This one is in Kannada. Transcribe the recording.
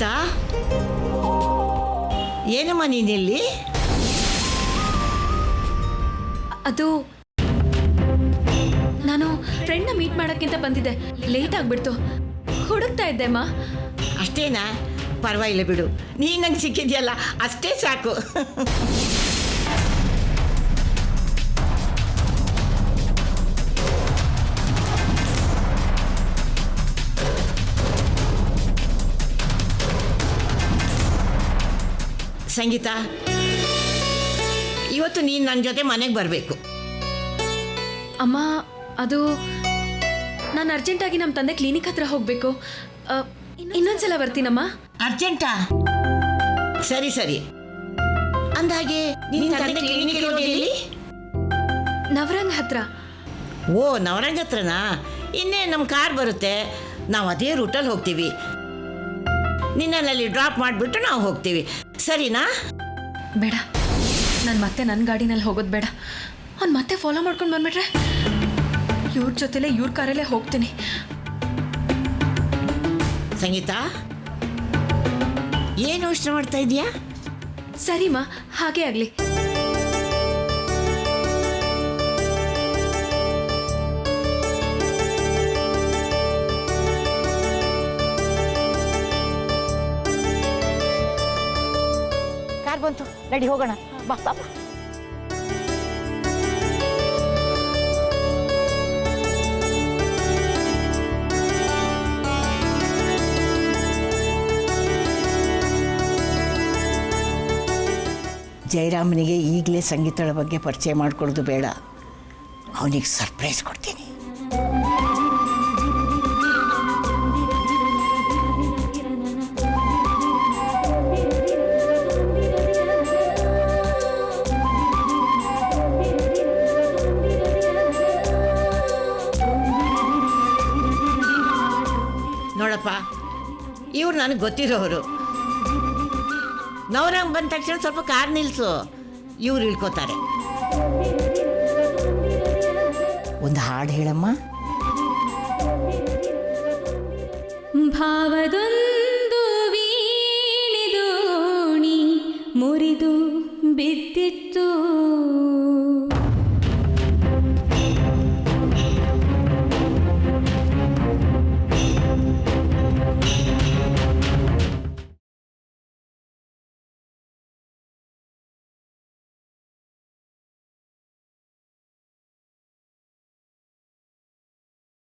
ಸಂಗೀತಾ, ಏನಮ್ಮ ನೀನಿಲ್ಲಿ? ಅದು ನಾನು ಫ್ರೆಂಡ್ನ ಮೀಟ್ ಮಾಡೋಕ್ಕಿಂತ ಬಂದಿದ್ದೆ, ಲೇಟ್ ಆಗಿಬಿಡ್ತು. ಹುಡುಕ್ತಾ ಇದ್ದೆ ಅಮ್ಮ. ಅಷ್ಟೇನಾ? ಪರವಾಗಿಲ್ಲ ಬಿಡು, ನೀನು ನಂಗೆ ಸಿಕ್ಕಿದ್ಯಲ್ಲ ಅಷ್ಟೇ ಸಾಕು. ಸಂಗೀತಾ, ಇವತ್ತು ನೀನು ನನ್ನ ಜೊತೆ ಮನೆಗೆ ಬರಬೇಕು. ಅಮ್ಮ, ಅದು ನಾನು ಅರ್ಜೆಂಟಾಗಿ ನಮ್ಮ ತಂದೆ ಕ್ಲಿನಿಕ್ ಹತ್ರ ಹೋಗಬೇಕು. ಇನ್ನೊಂದ್ಸಲ ಬರ್ತೀನಮ್ಮ. ಅರ್ಜೆಂಟಾ? ಸರಿ ಸರಿ. ಅಂದಾಗೆ ನಿನ್ನ ತಂದೆ ಕ್ಲಿನಿಕ್ ಇರೋದು ಎಲ್ಲಿ? ನವರಂಗ್ ಹತ್ರ. ಓ, ನವರಂಗ್ ಹತ್ರನಾ? ಇನ್ನೇ ನಮ್ಮ ಕಾರ್ ಬರುತ್ತೆ, ನಾವು ಅದೇ ರೂಟಲ್ಲಿ ಹೋಗ್ತೀವಿ. ನಿನ್ನಲ್ಲಿ ಡ್ರಾಪ್ ಮಾಡಿಬಿಟ್ಟು ನಾವು ಹೋಗ್ತೀವಿ, ಸರಿನಾ? ಬೇಡ, ನಾನು ಮತ್ತೆ ನನ್ನ ಗಾಡಿನಲ್ಲಿ ಹೋಗೋದು ಬೇಡ. ಅವ್ನು ಮತ್ತೆ ಫಾಲೋ ಮಾಡ್ಕೊಂಡು ಬಂದ್ಬಿಟ್ರೆ ಇವ್ರ ಜೊತೆಲೇ ಇವ್ರ ಕಾರಲ್ಲೇ ಹೋಗ್ತೀನಿ. ಸಂಗೀತಾ, ಏನು ಯೋಚನೆ ಮಾಡ್ತಾ ಇದೀಯಾ? ಸರಿಮ್ಮ, ಹಾಗೇ ಆಗಲಿ. ಕಾರ್ ಬಂತು, ನಡಿ ಹೋಗೋಣ. ಬಾ ಬಾ ಬಾ. ಜಯರಾಮನಿಗೆ ಈಗಲೇ ಸಂಗೀತಳ ಬಗ್ಗೆ ಪರಿಚಯ ಮಾಡಿಕೊಡೋದು ಬೇಡ, ಅವನಿಗೆ ಸರ್ಪ್ರೈಸ್ ಕೊಡ್ತೀನಿ. ನೋಡಪ್ಪ, ಇವ್ರು ನನಗೆ ಗೊತ್ತಿರೋರು. ನವರಂಗ್ ಬಂದ ತಕ್ಷಣ ಸ್ವಲ್ಪ ಕಾರ್ ನಿಲ್ಲಿಸು, ಇವ್ರು ಇಳ್ಕೋತಾರೆ. ಒಂದು ಹಾಡು ಹೇಳಮ್ಮ. ಭಾವದೊಂದು